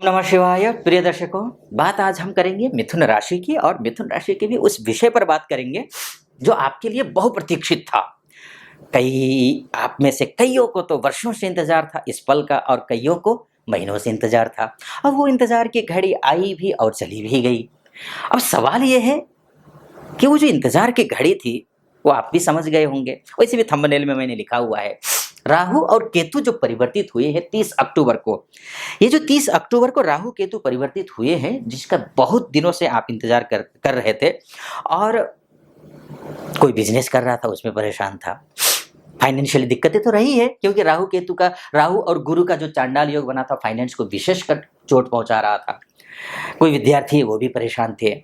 नमः शिवाय। प्रिय दर्शकों, बात आज हम करेंगे मिथुन राशि की और मिथुन राशि के भी उस विषय पर बात करेंगे जो आपके लिए बहुप्रतीक्षित था। कई आप में से कईयों को तो वर्षों से इंतजार था इस पल का और कईयों को महीनों से इंतजार था। अब वो इंतजार की घड़ी आई भी और चली भी गई। अब सवाल ये है कि वो जो इंतजार की घड़ी थी वो आप भी समझ गए होंगे। वैसे भी थंबनेल में मैंने लिखा हुआ है, राहु और केतु जो परिवर्तित हुए हैं 30 अक्टूबर को। ये जो 30 अक्टूबर को राहु केतु परिवर्तित हुए हैं, जिसका बहुत दिनों से आप इंतजार कर रहे थे और कोई बिजनेस कर रहा था उसमें परेशान था। फाइनेंशियली दिक्कतें तो रही है क्योंकि राहु और गुरु का जो चांडाल योग बना था फाइनेंस को विशेषकर चोट पहुंचा रहा था। कोई विद्यार्थी है वो भी परेशान थे,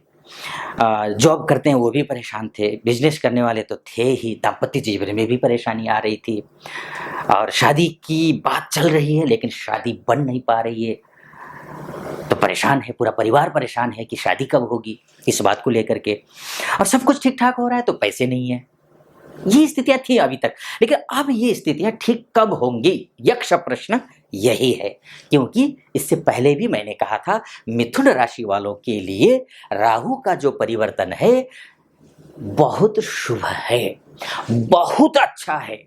जॉब करते हैं वो भी परेशान थे, बिजनेस करने वाले तो थे ही, दाम्पत्य जीवन में भी परेशानी आ रही थी और शादी की बात चल रही है लेकिन शादी बन नहीं पा रही है। तो परेशान है, पूरा परिवार परेशान है कि शादी कब होगी इस बात को लेकर के। और सब कुछ ठीक ठाक हो रहा है तो पैसे नहीं है। ये स्थितियां थी अभी तक, लेकिन अब ये स्थितियां ठीक कब होंगी, यक्ष प्रश्न यही है। क्योंकि इससे पहले भी मैंने कहा था मिथुन राशि वालों के लिए राहु का जो परिवर्तन है बहुत शुभ है, बहुत अच्छा है।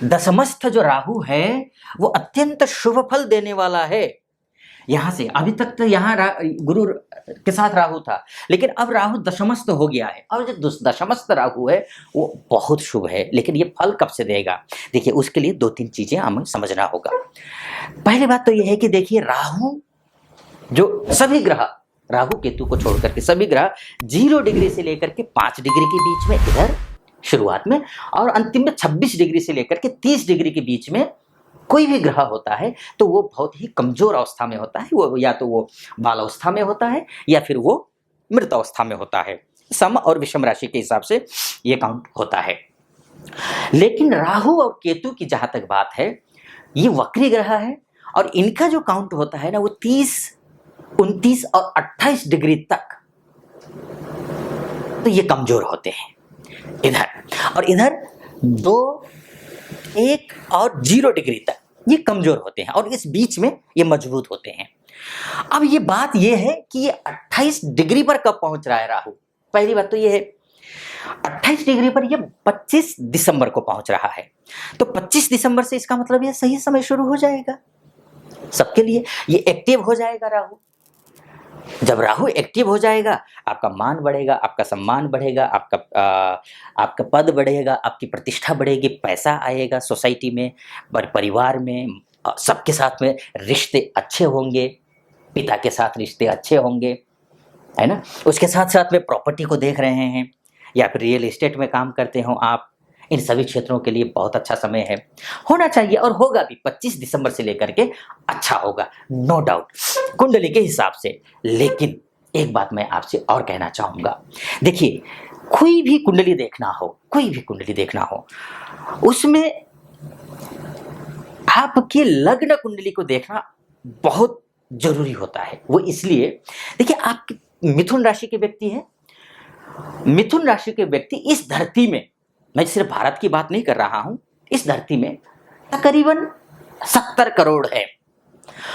दशमस्थ जो राहु है वो अत्यंत शुभ फल देने वाला है। यहां से अभी तक तो यहाँ गुरु के साथ राहु था, लेकिन अब राहु दशमस्थ हो गया है और जो दशमस्थ राहु है वो बहुत शुभ है। लेकिन ये फल कब से देगा, देखिए उसके लिए दो तीन चीजें हमें समझना होगा। पहली बात तो यह है कि देखिए राहु जो सभी ग्रह, राहु केतु को छोड़कर के सभी ग्रह 0 डिग्री से लेकर के 5 डिग्री के बीच में इधर शुरुआत में और अंतिम में 26 डिग्री से लेकर के 30 डिग्री के बीच में कोई भी ग्रह होता है तो वो बहुत ही कमजोर अवस्था में होता है। वो या तो वो बाल अवस्था में होता है या फिर वो मृत अवस्था में होता है। सम और विषम राशि के हिसाब से ये काउंट होता है। लेकिन राहु और केतु की जहां तक बात है, ये वक्री ग्रह है और इनका जो काउंट होता है ना वो 30, 29 और 28 डिग्री तक तो ये कमजोर होते हैं इधर, और इधर 2, 1 और 0 डिग्री तक ये कमजोर होते हैं और इस बीच में ये मजबूत होते हैं। अब ये बात ये है कि ये 28 डिग्री पर कब पहुंच रहा है राहु। पहली बात तो ये है 28 डिग्री पर ये 25 दिसंबर को पहुंच रहा है। तो 25 दिसंबर से इसका मतलब ये सही समय शुरू हो जाएगा सबके लिए, ये एक्टिव हो जाएगा राहु। जब राहु एक्टिव हो जाएगा आपका मान बढ़ेगा, आपका सम्मान बढ़ेगा, आपका पद बढ़ेगा, आपकी प्रतिष्ठा बढ़ेगी, पैसा आएगा सोसाइटी में, परिवार में, सबके साथ में रिश्ते अच्छे होंगे, पिता के साथ रिश्ते अच्छे होंगे, है ना। उसके साथ साथ में प्रॉपर्टी को देख रहे हैं या फिर रियल एस्टेट में काम करते हो आप, इन सभी क्षेत्रों के लिए बहुत अच्छा समय है, होना चाहिए और होगा भी। 25 दिसंबर से लेकर के अच्छा होगा, नो डाउट, कुंडली के हिसाब से। लेकिन एक बात मैं आपसे और कहना चाहूंगा, देखिए कोई भी कुंडली देखना हो, कोई भी कुंडली देखना हो, उसमें आपके लग्न कुंडली को देखना बहुत जरूरी होता है। वो इसलिए, देखिए आप मिथुन राशि के व्यक्ति हैं, मिथुन राशि के व्यक्ति इस धरती में, मैं सिर्फ भारत की बात नहीं कर रहा हूं, इस धरती में तकरीबन 70 करोड़ है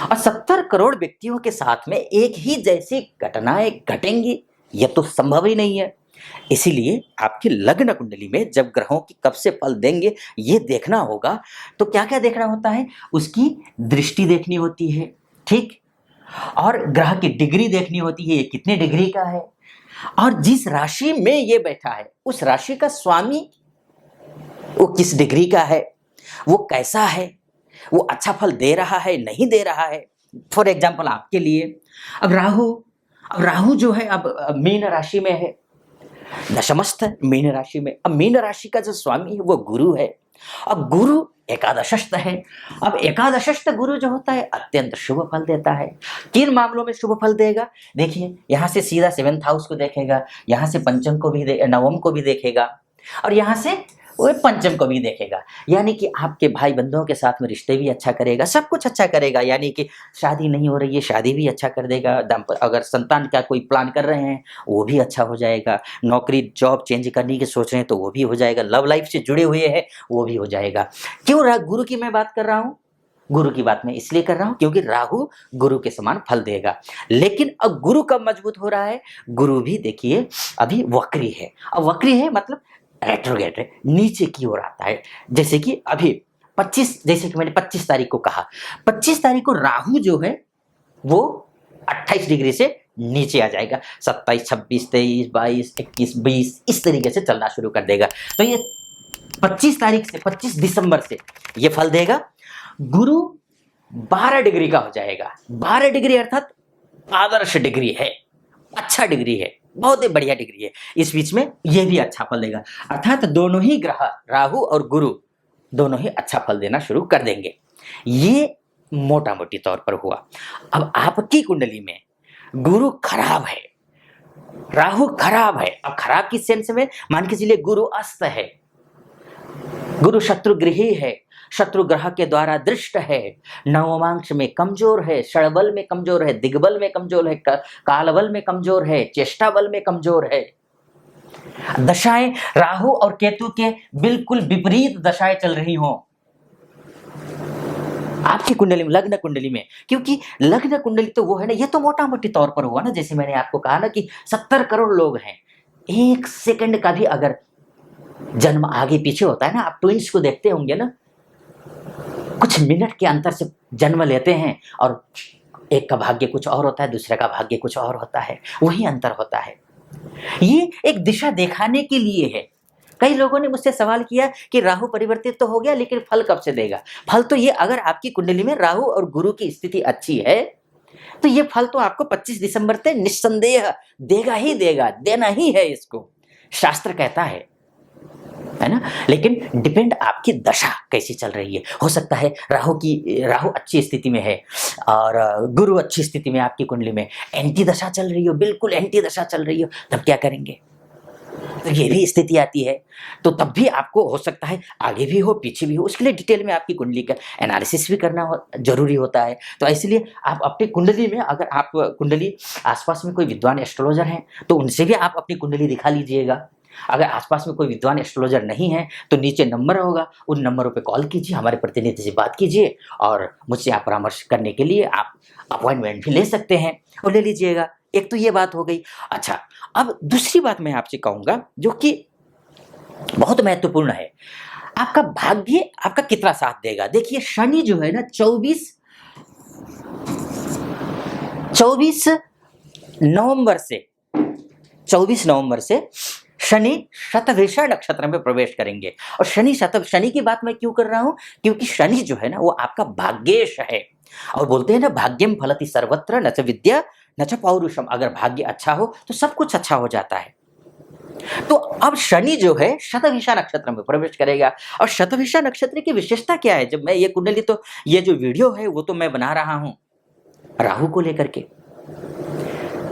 और 70 करोड़ व्यक्तियों के साथ में एक ही जैसी घटनाएं घटेंगी यह तो संभव ही नहीं है। इसीलिए आपकी लग्न कुंडली में जब ग्रहों की कब से फल देंगे ये देखना होगा। तो क्या क्या देखना होता है, उसकी दृष्टि देखनी होती है, ठीक, और ग्रह की डिग्री देखनी होती है, ये कितने डिग्री का है, और जिस राशि में ये बैठा है उस राशि का स्वामी वो किस डिग्री का है, वो कैसा है, वो अच्छा फल दे रहा है नहीं दे रहा है। फॉर एग्जाम्पल आपके लिए अब राहु जो है अब मीन राशि में है, दशमस्थ मीन राशि में। अब मीन राशि का जो स्वामी है वो गुरु है, अब गुरु एकादशस्थ है। अब एकादशस्थ गुरु जो होता है अत्यंत शुभ फल देता है। किन मामलों में शुभ फल देगा, देखिए यहाँ से सीधा 7th हाउस को देखेगा, यहाँ से पंचम को भी नवम को भी देखेगा और यहाँ से वो पंचम को भी देखेगा। यानी कि आपके भाई बंधुओं के साथ में रिश्ते भी अच्छा करेगा, सब कुछ अच्छा करेगा। यानी कि शादी नहीं हो रही है, शादी भी अच्छा कर देगा। अगर संतान का कोई प्लान कर रहे हैं वो भी अच्छा हो जाएगा। नौकरी जॉब चेंज करने की सोच रहे हैं तो वो भी हो जाएगा। लव लाइफ से जुड़े हुए हैं वो भी हो जाएगा। क्यों गुरु की मैं बात कर रहा हूँ, गुरु की बात मैं इसलिए कर रहा हूं क्योंकि राहु गुरु के समान फल देगा। लेकिन अब गुरु कब मजबूत हो रहा है? गुरु भी देखिए अभी वक्री है। अब वक्री है मतलब रेट्रोगेट है, नीचे की ओर आता है। जैसे कि अभी 25, जैसे कि मैंने 25 तारीख को कहा, 25 तारीख को राहु जो है वो 28 डिग्री से नीचे आ जाएगा। 27, 26, 23, 22, 21, 20 इस तरीके से चलना शुरू कर देगा। तो ये 25 तारीख से 25 दिसंबर से ये फल देगा। गुरु 12 डिग्री का हो जाएगा। 12 डिग्री अर्थात आदर्श डिग्री है, अच्छा डिग्री है, बहुत ही बढ़िया डिग्री है। इस बीच में ये भी अच्छा फल देगा, अर्थात दोनों ही ग्रह राहु और गुरु दोनों ही अच्छा फल देना शुरू कर देंगे। ये मोटा मोटी तौर पर हुआ। अब आपकी कुंडली में गुरु खराब है, राहु खराब है। अब खराब किस सेंस में? मान के चलिए गुरु अस्त है, गुरु शत्रुगृही है, शत्रु ग्रह के द्वारा दृष्ट है, नवमांश में कमजोर है, षड़बल में कमजोर है, दिग्बल में कमजोर है, कालबल में कमजोर है, चेष्टा बल में कमजोर है। दशाएं राहु और केतु के बिल्कुल विपरीत दशाएं चल रही हों आपकी कुंडली में, लग्न कुंडली में। क्योंकि लग्न कुंडली तो वो है ना, ये तो मोटा मोटी तौर पर हुआ ना। जैसे मैंने आपको कहा ना कि 70 करोड़ लोग हैं, 1 सेकंड का भी अगर जन्म आगे पीछे होता है ना, आप ट्विंस को देखते होंगे ना, कुछ मिनट के अंतर से जन्म लेते हैं और एक का भाग्य कुछ और होता है, दूसरे का भाग्य कुछ और होता है, वही अंतर होता है। ये एक दिशा दिखाने के लिए है। कई लोगों ने मुझसे सवाल किया कि राहु परिवर्तित तो हो गया लेकिन फल कब से देगा? फल तो ये, अगर आपकी कुंडली में राहु और गुरु की स्थिति अच्छी है तो ये फल तो आपको 25 दिसंबर से निस्संदेह देगा ही देगा, देना ही है इसको, शास्त्र कहता है ना। लेकिन डिपेंड आपकी दशा कैसी चल रही है। हो सकता है राहु अच्छी स्थिति में है और गुरु अच्छी स्थिति में, आपकी कुंडली में एंटी दशा चल रही हो, बिल्कुल एंटी दशा चल रही हो, तब क्या करेंगे? तो ये भी स्थिति आती है। तो तब भी आपको हो सकता है आगे भी हो पीछे भी हो, उसके लिए डिटेल में आपकी कुंडली का एनालिसिस भी करना जरूरी होता है। तो इसलिए आप अपनी कुंडली में, अगर आप कुंडली आसपास में कोई विद्वान एस्ट्रोलॉजर हैं तो उनसे भी आप अपनी कुंडली दिखा लीजिएगा। अगर आसपास में कोई विद्वान एस्ट्रोलॉजर नहीं है तो नीचे नंबर होगा, उन नंबरों पे कॉल कीजिए, हमारे प्रतिनिधि से बात कीजिए और मुझसे आप परामर्श करने के लिए आप अपॉइंटमेंट भी ले सकते हैं और ले लीजिएगा। एक तो ये बात हो गई। अच्छा, अब दूसरी बात मैं आपसे कहूंगा जो कि बहुत महत्वपूर्ण है, आपका भाग्य आपका कितना साथ देगा। देखिए शनि जो है ना 24 नवंबर से शनि शतभिषा नक्षत्र में प्रवेश करेंगे। और शनि की बात मैं क्यों कर रहा हूं? क्योंकि शनि जो है ना वो आपका भाग्येश है। और बोलते हैं ना, भाग्यम फलति सर्वत्र न च विद्या न च पौरुषम। अगर भाग्य अच्छा हो तो सब कुछ अच्छा हो जाता है। तो अब शनि जो है शतभिषा नक्षत्र में प्रवेश करेगा। और शतभिषा नक्षत्र की विशेषता क्या है? जब मैं ये कुंडली, तो ये जो वीडियो है वो तो मैं बना रहा हूं राहु को लेकर के।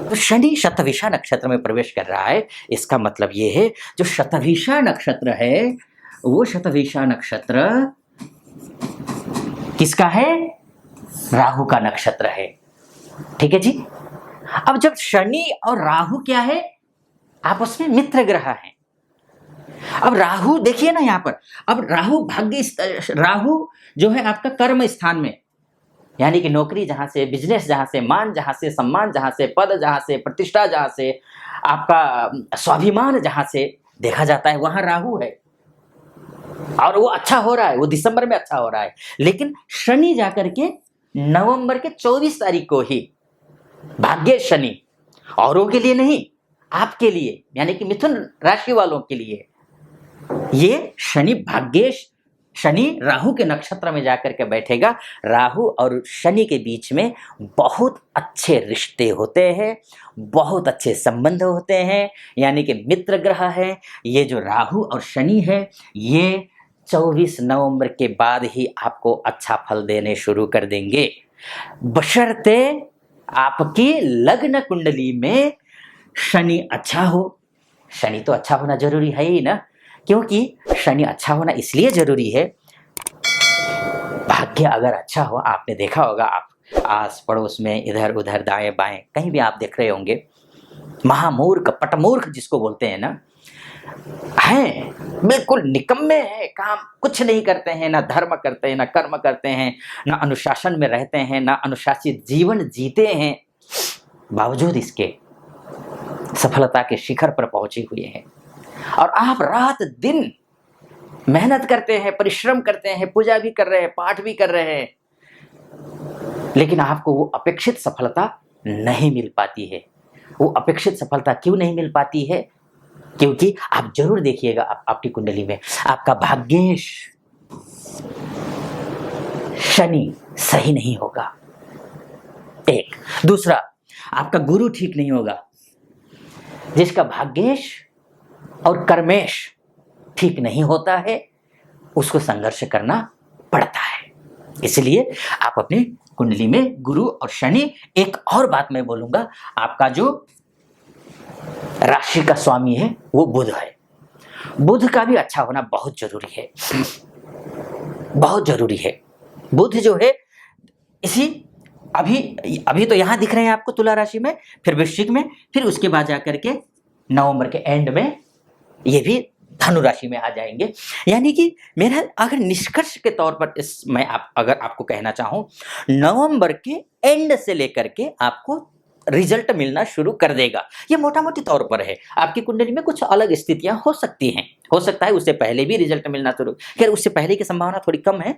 तो शनि शतभिषा नक्षत्र में प्रवेश कर रहा है, इसका मतलब ये है जो शतभिषा नक्षत्र है वो शतभिषा नक्षत्र किसका है? राहु का नक्षत्र है। ठीक है जी। अब जब शनि और राहु क्या है? आपस में मित्र ग्रह हैं। अब राहु देखिए ना यहाँ पर, अब राहु जो है आपका कर्म स्थान में, यानी कि नौकरी जहां से, बिजनेस जहां से, मान जहां से, सम्मान जहां से, पद जहां से, प्रतिष्ठा जहां से, आपका स्वाभिमान जहां से देखा जाता है, वहां राहु है और वो अच्छा हो रहा है, वो दिसंबर में अच्छा हो रहा है। लेकिन शनि जाकर के नवंबर के 24 तारीख को ही, भाग्य शनि, औरों के लिए नहीं, आपके लिए, यानी कि मिथुन राशि वालों के लिए ये शनि भाग्येश शनि राहु के नक्षत्र में जाकर के बैठेगा। राहु और शनि के बीच में बहुत अच्छे रिश्ते होते हैं, बहुत अच्छे संबंध होते हैं, यानी कि मित्र ग्रह है। ये जो राहु और शनि है ये 24 नवंबर के बाद ही आपको अच्छा फल देने शुरू कर देंगे, बशर्ते आपकी लग्न कुंडली में शनि अच्छा हो। शनि तो अच्छा होना जरूरी है ही ना, क्योंकि शनि अच्छा होना इसलिए जरूरी है, भाग्य अगर अच्छा हो, आपने देखा होगा, आप आस पड़ोस में इधर उधर दाएं बाएं कहीं भी आप देख रहे होंगे, महामूर्ख पटमूर्ख जिसको बोलते हैं ना, हैं, बिल्कुल निकम्मे हैं, काम कुछ नहीं करते हैं, ना धर्म करते हैं, ना कर्म करते हैं, ना अनुशासन में रहते हैं, ना अनुशासित जीवन जीते हैं, बावजूद इसके सफलता के शिखर पर पहुंचे हुए हैं। और आप रात दिन मेहनत करते हैं, परिश्रम करते हैं, पूजा भी कर रहे हैं, पाठ भी कर रहे हैं, लेकिन आपको वो अपेक्षित सफलता नहीं मिल पाती है। वो अपेक्षित सफलता क्यों नहीं मिल पाती है? क्योंकि आप जरूर देखिएगा आपकी कुंडली में आपका भाग्येश शनि सही नहीं होगा, एक। दूसरा, आपका गुरु ठीक नहीं होगा। जिसका भाग्येश और कर्मेश ठीक नहीं होता है, उसको संघर्ष करना पड़ता है। इसलिए आप अपनी कुंडली में गुरु और शनि, एक और बात मैं बोलूंगा, आपका जो राशि का स्वामी है वो बुध है। बुध का भी अच्छा होना बहुत जरूरी है, बहुत जरूरी है। बुध जो है इसी अभी तो यहां दिख रहे हैं आपको तुला राशि में, फिर वृश्चिक में, फिर उसके बाद जाकर के नवंबर के एंड में ये भी धनु राशि में आ जाएंगे। यानी कि मेरा अगर निष्कर्ष के तौर पर मैं अगर आपको कहना चाहूं, नवंबर के एंड से लेकर के आपको रिजल्ट मिलना शुरू कर देगा। ये मोटा मोटी तौर पर है। आपकी कुंडली में कुछ अलग स्थितियां हो सकती हैं, हो सकता है उससे पहले भी रिजल्ट मिलना शुरू, खैर उससे पहले की संभावना थोड़ी कम है,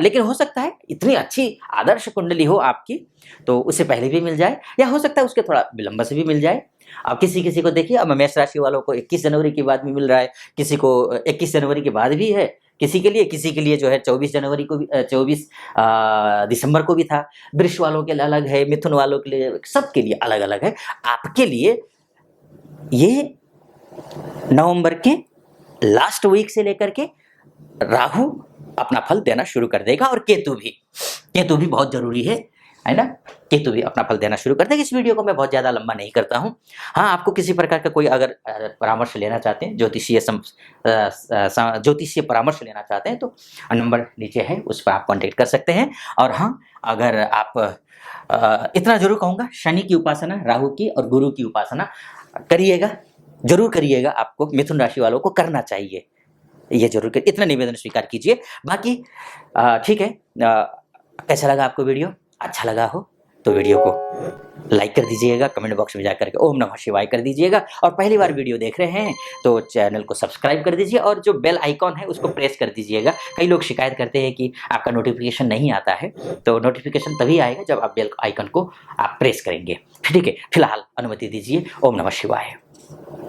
लेकिन हो सकता है इतनी अच्छी आदर्श कुंडली हो आपकी तो उससे पहले भी मिल जाए, या हो सकता है उसके थोड़ा विलंब से भी मिल जाए। अब किसी को देखिए, अब मेष राशि वालों को 21 जनवरी के बाद भी मिल रहा है, किसी को 21 जनवरी के बाद भी है, किसी के लिए जो है 24 जनवरी को भी 24 दिसंबर को भी था। वृष वालों के लिए अलग है, मिथुन वालों के लिए, सबके लिए अलग अलग है। आपके लिए ये नवंबर के लास्ट वीक से लेकर के राहु अपना फल देना शुरू कर देगा, और केतु भी बहुत जरूरी है ना। केतु भी अपना फल देना शुरू कर देगा। इस वीडियो को मैं बहुत ज़्यादा लंबा नहीं करता हूँ। हाँ, आपको किसी प्रकार का कोई अगर परामर्श लेना चाहते हैं, ज्योतिषीय परामर्श लेना चाहते हैं, तो नंबर नीचे है, उस पर आप कांटेक्ट कर सकते हैं। और हाँ, अगर आप इतना जरूर कहूँगा, शनि की उपासना, राहु की और गुरु की उपासना करिएगा, जरूर करिएगा। आपको मिथुन राशि वालों को करना चाहिए, ये जरूर कर, इतना निवेदन स्वीकार कीजिए। बाकी ठीक है, कैसा लगा आपको वीडियो? अच्छा लगा हो तो वीडियो को लाइक कर दीजिएगा, कमेंट बॉक्स में जाकर के ओम नमः शिवाय कर दीजिएगा, और पहली बार वीडियो देख रहे हैं तो चैनल को सब्सक्राइब कर दीजिए, और जो बेल आइकॉन है उसको प्रेस कर दीजिएगा। कई लोग शिकायत करते हैं कि आपका नोटिफिकेशन नहीं आता है, तो नोटिफिकेशन तभी आएगा जब आप बेल आइकन को आप प्रेस करेंगे। ठीक है, फिलहाल अनुमति दीजिए। ओम नमः शिवाय।